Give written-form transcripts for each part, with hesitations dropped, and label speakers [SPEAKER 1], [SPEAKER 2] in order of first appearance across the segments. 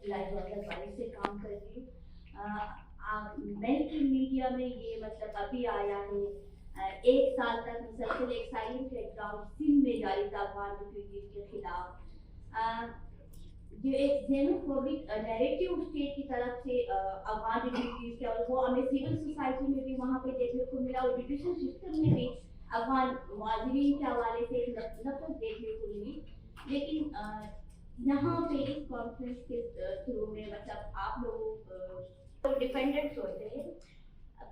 [SPEAKER 1] Life वाले से काम कर रही हूँ। मेन मीडिया में ये मतलब अभी आया है, 1 साल तक मुसलसल एक साइलेंट क्रैकडाउन सिंध में जारी था अफगान रिफ्यूजीज के खिलाफ। जो एक जेनोफोबिक नैरेटिव स्टेट की तरफ से अफगान रिफ्यूजीज के, और वो हमें सिविल सोसाइटी में भी वहाँ पे देखने को मिला, और जुडिशल सिस्टम में भी अफगान मुहाजिरीन के हवाले से नफरत देखने को मिली। लेकिन यहाँ पे इस कॉन्फ्रेंस के थ्रू में मतलब आप लोग डिपेंडेंट्स होते हैं।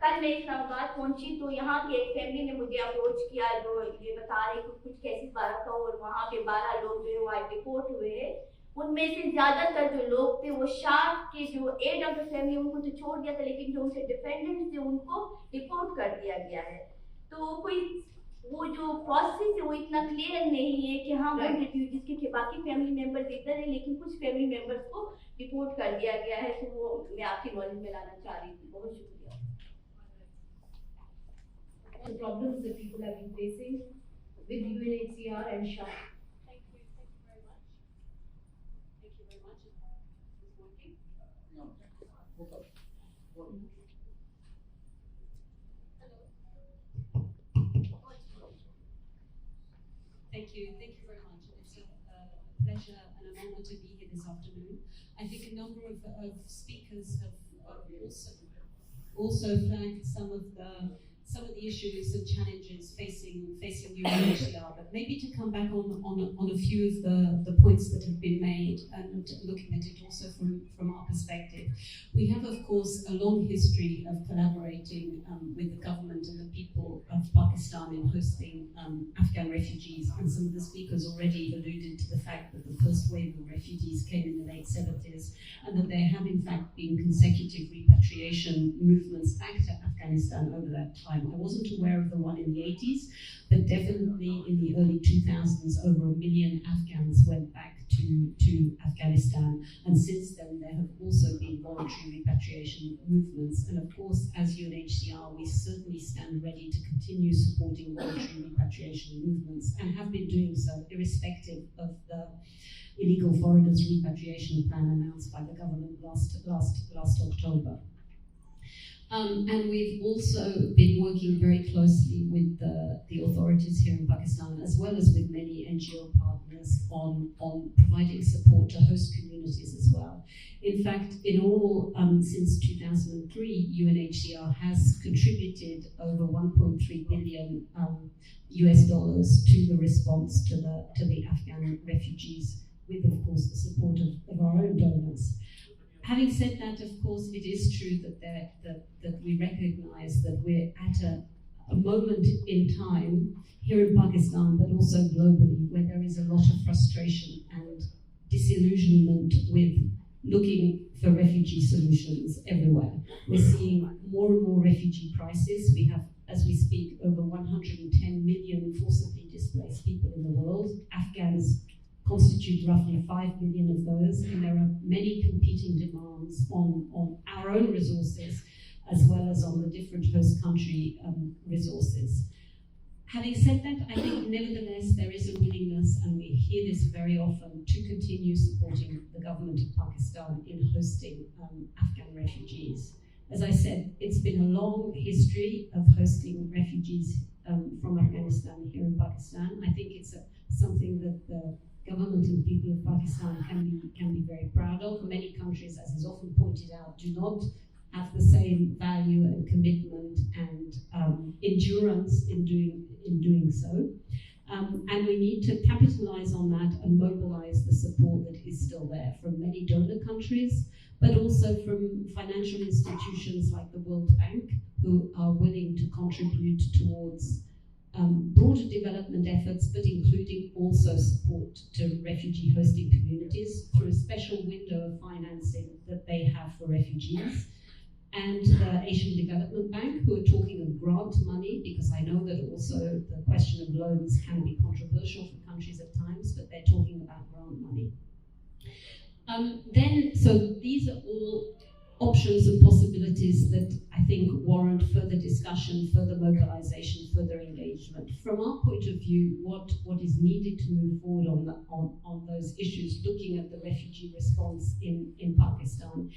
[SPEAKER 1] कल मैं इस्लामाबाद पहुंची तो यहाँ की एक फैमिली ने मुझे अप्रोच किया, जो ये बता रहे कुछ केसेस 12 का, और वहाँ पे 12 लोग जो है डिपोर्ट हुए हैं। उनमें से ज्यादातर जो लोग थे वो शार्क के जो एड ऑफ द फैमिली उनको तो छोड़ दिया था, लेकिन जो उनके डिपेंडेंट्स थे उनको डिपोर्ट कर दिया गया है। तो कोई वो जो प्रोसेस है वो इतना क्लियर नहीं है कि हाँ वो रिफ्यूजीज के बाकी फैमिली मेंबर्स इधर है, लेकिन कुछ फैमिली मेंबर्स को डिपोर्ट कर दिया गया है। तो वो मैं आपकी नॉलेज में लाना चाह रही थी। बहुत शुक्रिया।
[SPEAKER 2] The problems that people have been facing with UNHCR and SHA.
[SPEAKER 3] Thank you very much. Thank you very much. Is it working?
[SPEAKER 4] No. Okay.
[SPEAKER 3] Thank you very much. It's a pleasure and an honor to be here this afternoon. I think a number of speakers have also flagged some of the issues and challenges facing UNHCR, but maybe to come back on a few of the points that have been made and looking at it also from our perspective. We have, of course, a long history of collaborating with the government and the people of Pakistan in hosting Afghan refugees, and some of the speakers already alluded to the fact that the first wave of refugees came in the late 70s, and that there have in fact been consecutive repatriation movements back to Afghanistan over that time. I wasn't aware of the one in the 80s, but definitely in the early 2000s, over 1 million Afghans went back to Afghanistan, and since then there have also been voluntary repatriation movements. And of course, as UNHCR, we certainly stand ready to continue supporting voluntary repatriation movements, and have been doing so irrespective of the illegal foreigners repatriation plan announced by the government last October. And we've also been working very closely with the authorities here in Pakistan, as well as with many NGO partners, on providing support to host communities as well. In fact, in all, since 2003, UNHCR has contributed over 1.3 billion US dollars to the response to the Afghan refugees, with, of course, the support of our own donors. Having said that, of course, it is true that we recognize that we're at a moment in time here in Pakistan, but also globally, where there is a lot of frustration and disillusionment with looking for refugee solutions everywhere. We're seeing more and more refugee crises. We have, as we speak, over 110 million forcibly displaced people in the world. Afghans constitute roughly 5 million of those, and there are many competing demands on our own resources, as well as on the different host country resources. Having said that, I think nevertheless there is a willingness, and we hear this very often, to continue supporting the government of Pakistan in hosting Afghan refugees. As I said, it's been a long history of hosting refugees from Afghanistan here in Pakistan. I think it's something that the government and people of Pakistan can be very proud of. Many countries, as is often pointed out, do not have the same value and commitment and endurance in doing so. And we need to capitalize on that and mobilize the support that is still there from many donor countries, but also from financial institutions like the World Bank, who are willing to contribute towards broader development efforts, but including also support to refugee hosting communities through a special window of financing that they have for refugees. And the Asian Development Bank, who are talking of grant money, because I know that also the question of loans can be controversial for countries at times, but they're talking about grant money. So these are all options and possibilities that I think warrant further discussion, further mobilization, further engagement. From our point of view, what is needed to move forward on those issues, looking at the refugee response in Pakistan,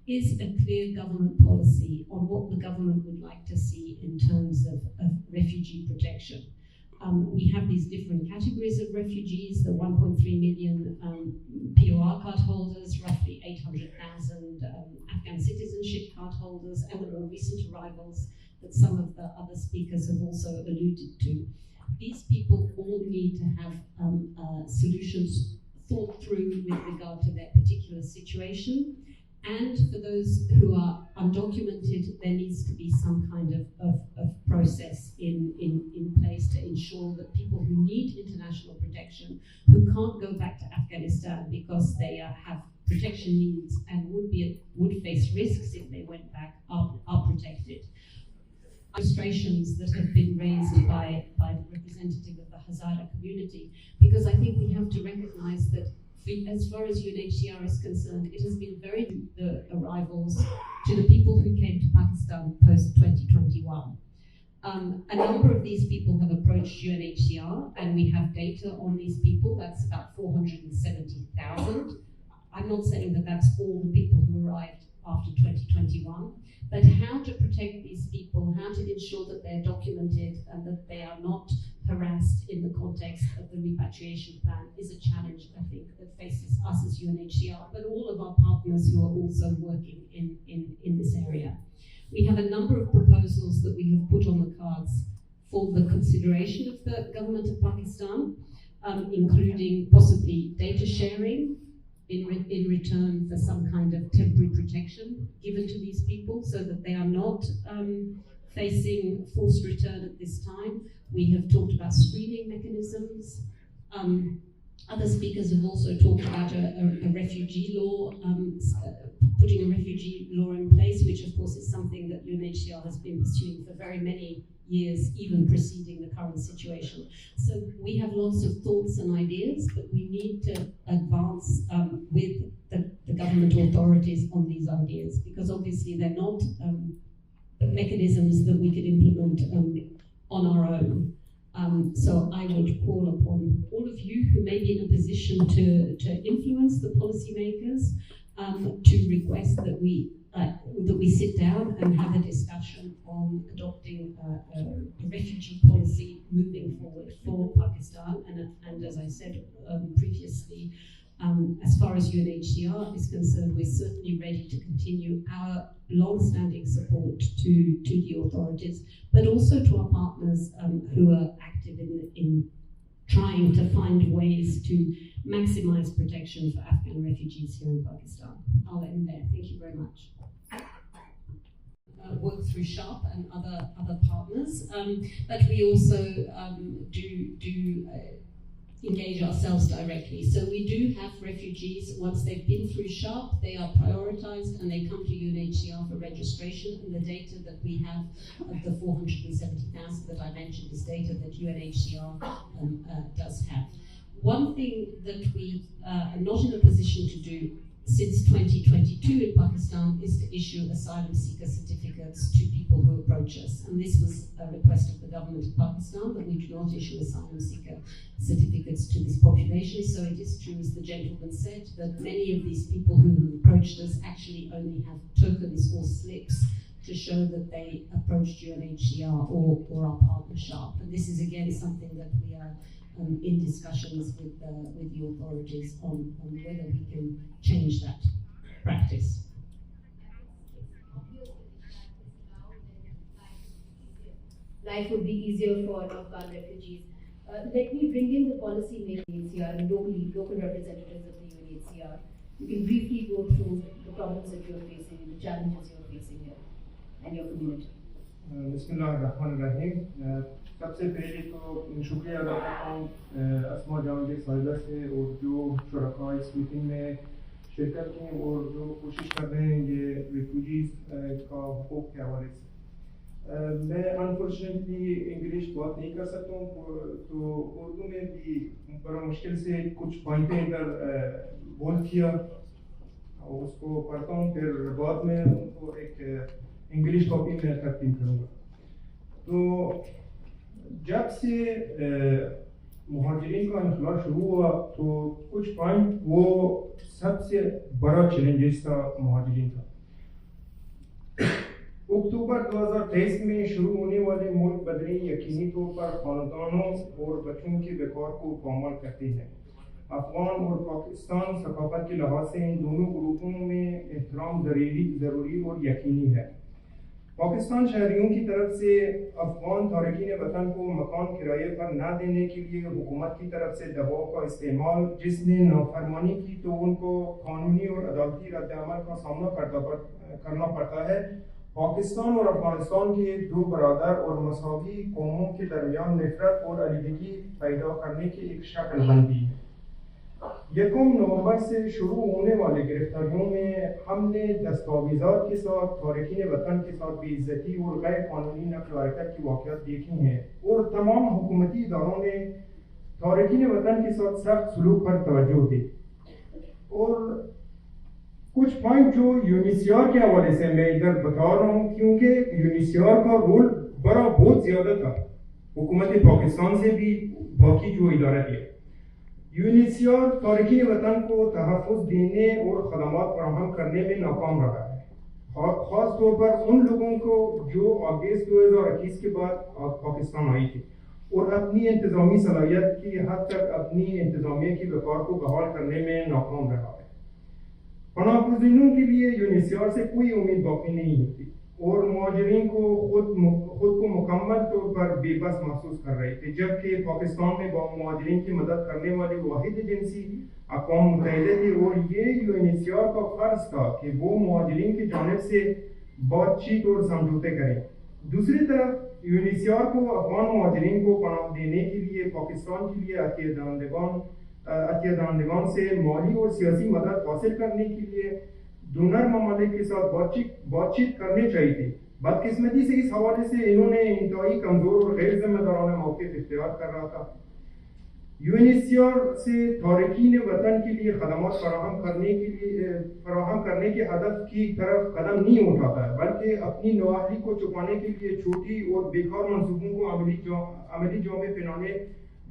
[SPEAKER 3] is a clear government policy on what the government would like to see in terms of refugee protection. We have these different categories of refugees, the 1.3 million POR card holders, roughly 800,000 Afghan citizenship card holders, and the more recent arrivals that some of the other speakers have also alluded to. These people all need to have solutions thought through with regard to their particular situation. And for those who are undocumented, there needs to be some kind of process in place to ensure that people who need international protection, who can't go back to Afghanistan because they have protection needs and would face risks if they went back, are protected. Frustrations that have been raised by the representative of the Hazara community, because I think we have to recognize that as far as UNHCR is concerned, it has been very the arrivals to the people who came to Pakistan post-2021. A number of these people have approached UNHCR, and we have data on these people. That's about 470,000. I'm not saying that that's all the people who arrived after 2021, but how to protect these people, how to ensure that they're documented and that they are not harassed in the context of the repatriation plan is a challenge, I think, that faces us as UNHCR, but all of our partners who are also working in this area. We have a number of proposals that we have put on the cards for the consideration of the government of Pakistan, including possibly data sharing in return for some kind of temporary protection given to these people so that they are not facing forced return at this time. We have talked about screening mechanisms. Other speakers have also talked about a refugee law, putting a refugee law in place, which of course is something that UNHCR has been pursuing for very many years, even preceding the current situation. So we have lots of thoughts and ideas, but we need to advance with the government authorities on these ideas, because obviously they're not mechanisms that we could implement on our own. So I would call upon all of you who may be in a position to influence the policymakers to request that we sit down and have a discussion on adopting a refugee policy moving forward for Pakistan. And as I said previously, as far as UNHCR is concerned, we're certainly ready to continue our long-standing support to the authorities, but also to our partners who are active in trying to find ways to maximize protection for Afghan refugees here in Pakistan. I'll end there. Thank you very much. Work through SHARP and other partners, but we also do engage ourselves directly. So we do have refugees, once they've been through SHARP, they are prioritized and they come to UNHCR for registration, and the data that we have of the 470,000 that I mentioned is data that UNHCR does have. One thing that we are not in a position to do since 2022 in Pakistan is to issue asylum seeker certificates to people who approach us. And this was a request of the government of Pakistan that we do not issue asylum seeker certificates to this population. So it is true, as the gentleman said, that many of these people who approached us actually only have tokens or slips to show that they approached UNHCR or our partner SHARP. And this is again something that we are in discussions with the authorities on whether we can change that practice.
[SPEAKER 2] Life would be easier for Afghan refugees. Let me bring in the policy makers here and local representatives of the UNHCR. You can briefly go through the problems that you're facing and the challenges you're facing here and your community.
[SPEAKER 5] बिस्मिल्लाहिर्रहमानिर्रहीम। सबसे पहले तो शुक्रिया अदा करता हूँ अस्मा जान साहिबा से और जो शुरका इस मीटिंग में शिरकत की और जो कोशिश कर रहे हैं ये रिफ्यूजीज का हुकूक के हवाले से। मैं अनफॉर्चुनेटली इंग्लिश बात नहीं कर सकता हूँ तो उर्दू में भी बड़ा मुश्किल से कुछ पॉइंटें इधर बोल किया اس کو پڑھتا ہوں، پھر بعد میں ان کو ایک انگلش کاپی میں تقدیم کروں گا. تو جب سے مہاجرین کا انخلا شروع ہوا تو کچھ پوائنٹ وہ سب سے بڑا چیلنجز تھا مہاجرین کا. اکتوبر 2023 میں شروع ہونے والے ملک بدری یقینی طور پر خاندانوں اور بچوں کے وقار کو پامال کرتے ہیں. افغان اور پاکستان ثقافت کے لحاظ سے ان دونوں گروپوں میں احترام ضروری اور یقینی ہے. پاکستان شہریوں کی طرف سے افغان تارکین وطن کو مکان کرائے پر نہ دینے کے لیے حکومت کی طرف سے دباؤ کا استعمال، جس نے نافرمانی کی تو ان کو قانونی اور عدالتی رد عمل کا سامنا کرنا پڑتا ہے. پاکستان اور افغانستان کے دو برادر اور مساوی قوموں کے درمیان نفرت اور علیحدگی پیدا کرنے کی ایک شکل بندی ہے. 1 نومبر سے شروع ہونے والے گرفتاریوں میں ہم نے دستاویزات کے ساتھ تارکین وطن کے ساتھ بے عزتی اور غیر قانونی نقل و حرکت کی واقعات دیکھی ہیں، اور تمام حکومتی اداروں نے تارکین وطن کے ساتھ سخت سلوک پر توجہ دی. اور کچھ پوائنٹ جو UNHCR کے حوالے سے میں ادھر بتا رہا ہوں، کیونکہ UNHCR کا رول بہت زیادہ تھا حکومت پاکستان سے بھی باقی جو ادارہ ہے. UNHCR تارکین وطن کو تحفظ دینے اور خدمات فراہم کرنے میں ناکام رہا ہے، خاص طور پر ان لوگوں کو جو اگست 2021 کے بعد پاکستان آئی تھی اور اپنی انتظامی صلاحیت کی حد تک اپنی انتظامیہ کی وقار کو بحال کرنے میں ناکام رہا ہے. پناہ گزینوں کے لیے UNHCR سے کوئی امید باقی نہیں ہوتی اور مہاجرین کو خود کو مکمل طور پر بے بس محسوس کر رہے تھے، جبکہ پاکستان میں مہاجرین کی مدد کرنے والی واحد ایجنسی اقوام متحدہ تھی، اور یہ UNHCR کا فرض تھا کہ وہ مہاجرین کی جانب سے بات چیت اور سمجھوتے کریں. دوسری طرف UNHCR کو افغان مہاجرین کو پناہ دینے کے لیے پاکستان کے لیے عطیہ دہندگان سے مالی اور سیاسی مدد حاصل کرنے کے لیے ڈونر ممالک کے ساتھ بات چیت کرنی چاہیے تھی. بدقسمتی سے اس حوالے سے انہوں نے انتہائی کمزور اور غیر ذمہ دارانہ موقف اختیار کر رہا تھا. UNHCR سے تارکین وطن کے لیے خدمات فراہم کرنے کے ہدف کی طرف قدم نہیں اٹھاتا ہے، بلکہ اپنی نواحی کو چھپانے کے لیے چھوٹی اور بیکار منصوبوں کو عملی جامے پہنانے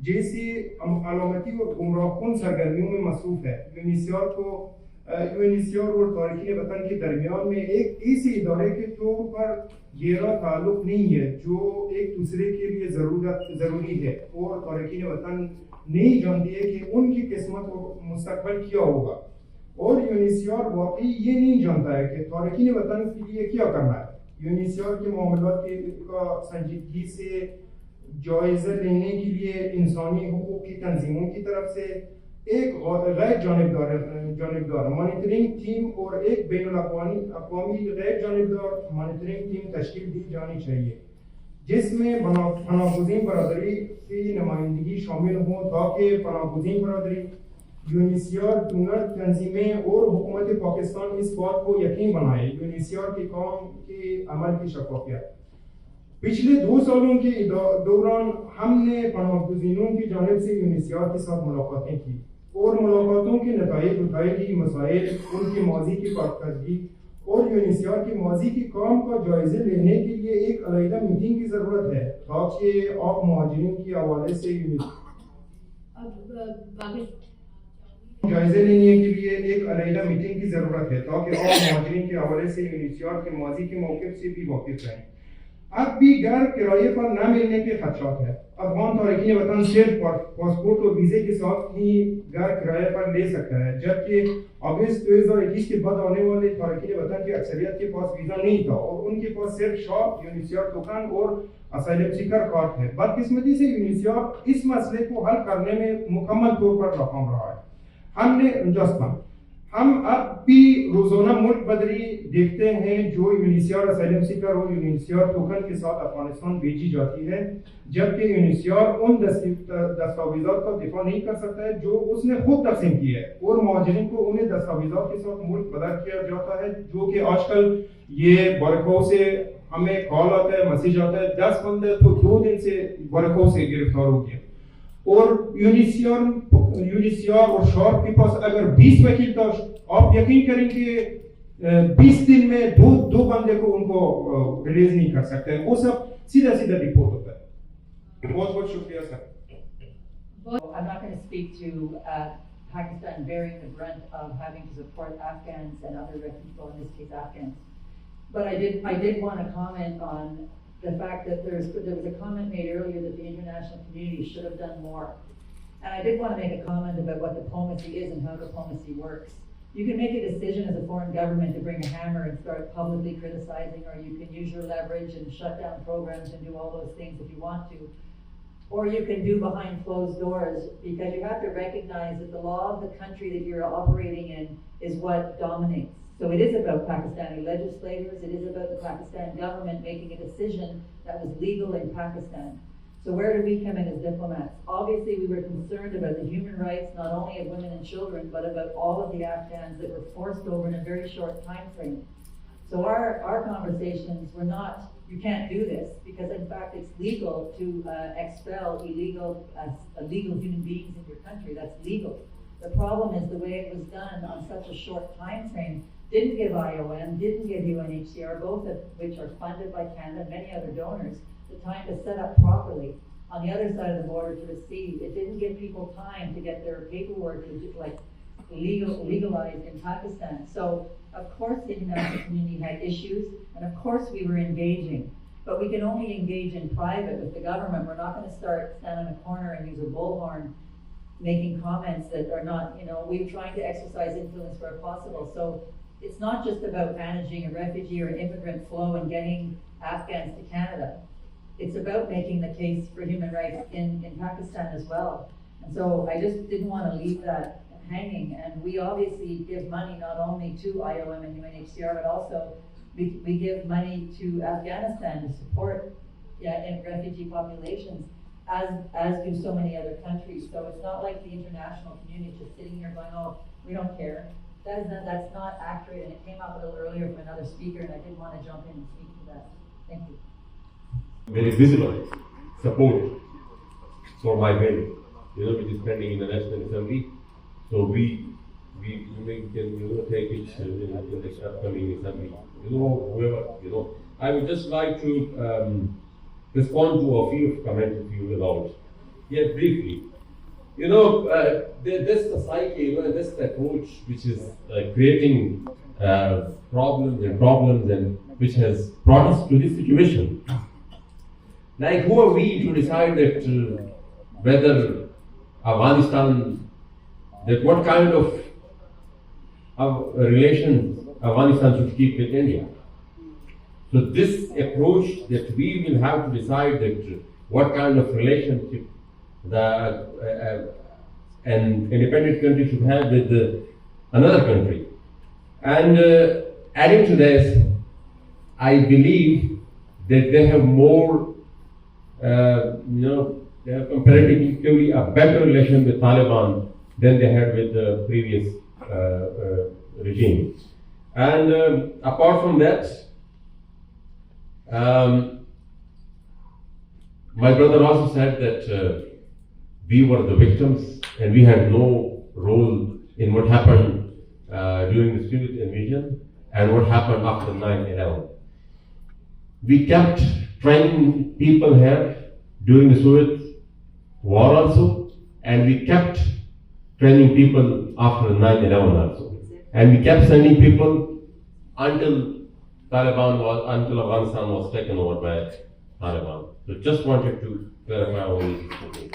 [SPEAKER 5] جیسی علامتی اور گمراہ کن سرگرمیوں میں مصروف ہے. UNHCR اور تارکین وطن کے درمیان میں ایک ایسے ادارے کے طور پر گہرا تعلق نہیں ہے جو ایک دوسرے کے لیے ضروری ہے، اور تارکین وطن نہیں جانتی ہے کہ ان کی قسمت اور مستقبل کیا ہوگا، اور UNHCR واقعی یہ نہیں جانتا ہے کہ تارکین وطن کے لیے کیا کرنا ہے. UNHCR کے معاملات کا سنجیدگی سے جائزہ لینے کے لیے انسانی حقوق کی تنظیموں کی طرف سے ایک غیر جانبدار مانیٹرنگ ٹیم اور ایک بین الاقوامی غیر جانبدار مانیٹرنگ ٹیم تشکیل دی جانی چاہیے، جس میں پناہ گزین برادری کی نمائندگی شامل ہوں، تاکہ پناہ گزین برادری، UNHCR، ڈونر تنظیمیں اور حکومت پاکستان اس بات کو یقین بنائے UNHCR کے کام کے عمل کی شفافیت. پچھلے 2 سالوں کے دوران ہم نے پناہ گزینوں کی جانب سے UNHCR کے ساتھ ملاقاتیں کی اور ملاقاتوں کے نتائج اٹھائے گی مسائل، ان کے ماضی کی کارکردگی اور UNHCR کے ماضی کے کام کا جائزہ لینے کے لیے ایک علیحدہ میٹنگ کی ضرورت ہے، تاکہ آپ مہاجرین کے حوالے سے UNHCR کے ماضی کے موقف سے بھی واقف رہیں. اب بھی گھر کرائے پر نہ ملنے کے خدشات ہیں. افغان تارکین وطن صرف پاسپورٹ اور ویزے کے ساتھ ہی گھر کرائے پر لے سکتا ہے، جبکہ اگست 2021 کے بعد آنے والے تارکین وطن کی اکثریت کے پاس ویزا نہیں تھا اور ان کے پاس صرف شارپ UNHCR ٹوکن اور اسائلم سیکر کارڈ ہے. بدقسمتی سے UNHCR اس مسئلے کو حل کرنے میں مکمل طور پر ناکام رہا ہے. ہم اب بھی روزانہ ملک بدری دیکھتے ہیں جو UNHCR اسائلم سیکر اور UNHCR ٹوکن کے ساتھ افغانستان بھیجی جاتی ہے، جبکہ UNHCR ان دستاویزات کا دفاع نہیں کر سکتا ہے جو اس نے خود تقسیم کی ہے، اور مہاجرین کو انہیں دستاویزات کے ساتھ ملک بدر کیا جاتا ہے، جو کہ آج کل یہ برکھوں سے ہمیں کال آتا ہے، میسیج آتا ہے 10 بندے تو 2 دن سے برکھوں سے گرفتار ہو گیا، اور UNHCR اور شارپ کے پاس اگر 20 وکیل تھا आप यकीन करें कि 20 दिन में दो बंदे को उनको रिलीज नहीं कर सकते, वो सब सीधा रिपोर्ट होता है। बहुत बहुत शुक्रिया sir.
[SPEAKER 6] I'm not going to speak to Pakistan bearing the brunt of having to support Afghans and other refugees, in this case Afghans. But I did want to comment on the fact that there was a comment made earlier that the international community should have done more. And I did want to make a comment about what diplomacy is and how diplomacy works. You can make a decision as a foreign government to bring a hammer and start publicly criticizing, or you can use your leverage and shut down programs and do all those things if you want to. Or you can do behind closed doors, because you have to recognize that the law of the country that you're operating in is what dominates. So it is about Pakistani legislators, it is about the Pakistan government making a decision that was legal in Pakistan. So where do we come in as diplomats? Obviously we were concerned about the human rights, not only of women and children, but about all of the Afghans that were forced over in a very short time frame. So our conversations were not, you can't do this, because in fact it's legal to expel illegal human beings in your country. That's legal. The problem is the way it was done on such a short time frame didn't give IOM, didn't give UNHCR, both of which are funded by Canada and many other donors, the time to set up properly on the other side of the border to receive. It didn't give people time to get their paperwork legalized in Pakistan. So of course the international community had issues, and of course we were engaging. But we can only engage in private with the government. We're not going to stand in a corner and use a bullhorn making comments that are not, we're trying to exercise influence where possible. So it's not just about managing a refugee or an immigrant flow and getting Afghans to Canada. It's about making the case for human rights in Pakistan as well. And so I just didn't want to leave that hanging. And we obviously give money not only to IOM and UNHCR, but also we give money to Afghanistan to support refugee populations, as do so many other countries. So it's not like the international community is just sitting here going, oh, we don't care. That's not accurate, and it came up a little earlier from another speaker, and I did want to jump in and speak to that. Thank you.
[SPEAKER 7] Very visible support for my bill, which is pending in the National Assembly. So we can take it in the upcoming assembly. Whoever. I would just like to respond to a few comments if you allow. Yeah, briefly. This society, this approach which is creating problems and which has brought us to this situation. Like, who are we to decide that whether Afghanistan, that what kind of relations Afghanistan should keep with India? So this approach that we will have to decide that what kind of relationship an independent country should have with another country. And adding to this, I believe that they have more, they have comparatively a better relation with Taliban than they had with the previous regime. And apart from that, my brother also said that we were the victims and we had no role in what happened during the Soviet invasion and what happened after 9/11. We kept training people here during the Soviet war also, and we kept training people after 9/11 also. And we kept sending people until Afghanistan was taken over by Taliban. So just wanted to clarify all these things.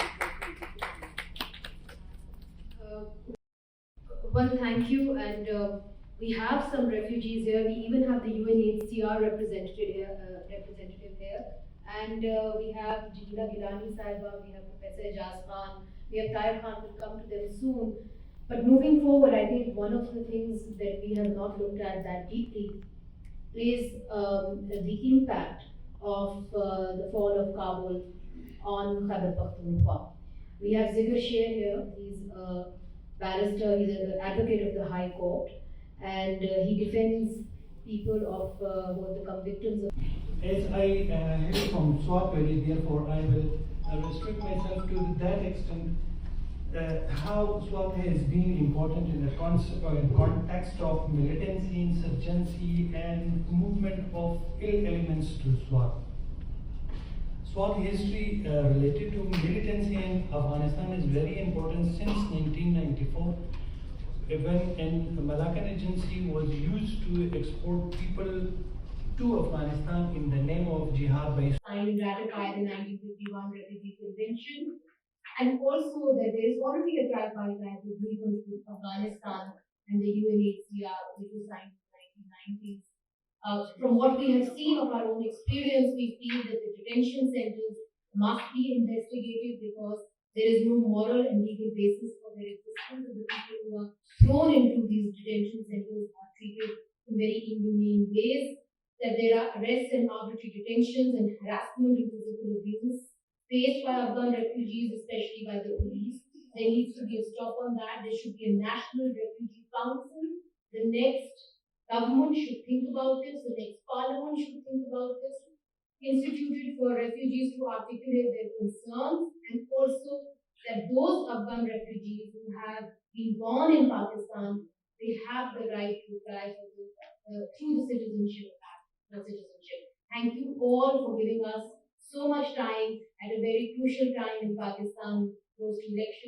[SPEAKER 2] Well, thank you, and we have some refugees here. We even have the UNHCR representative here, and we have Jamila Gilani Sahiba, we have Professor Ijaz Khan, we have Tayyib Khan. Will come to them soon. But moving forward, I think one of the things that we have not looked at that deeply is the impact of the fall of Kabul on Khyber Pakhtunkhwa. We have Zigar Sher here. He's a barrister, he's an advocate of the High Court, and he defends people of who have become victims of.
[SPEAKER 8] As I hail from Swat Valley, therefore I will restrict myself to that extent how SWAT has been important in the context of militancy, insurgency, and movement of ill elements to SWAT. SWAT history related to militancy in Afghanistan is very important since 1994, when an Malaccan agency was used to export people to Afghanistan in the name of jihad by
[SPEAKER 2] signed and ratified the 1951 Refugee Convention, and also that there is already a tripartite agreement with Afghanistan and the UNHCR, which was signed in the 1990s. From what we have seen of our own experience, we feel that the detention centers must be investigated because there is no moral and legal basis for their existence, and the people who are thrown into these detention centers are treated in very inhumane ways, that there are arrests and arbitrary detentions and harassment and physical abuse faced by Afghan refugees, especially by the police. There needs to be a stop on that. There should be a national refugee council. The next government should think about this. The next parliament should think about this. Instituted for refugees to articulate their concerns, and also that those Afghan refugees who have been born in Pakistan, they have the right to apply for through the Citizenship Act for citizenship. Thank you all for giving us so much time at a very crucial time in Pakistan, close to election.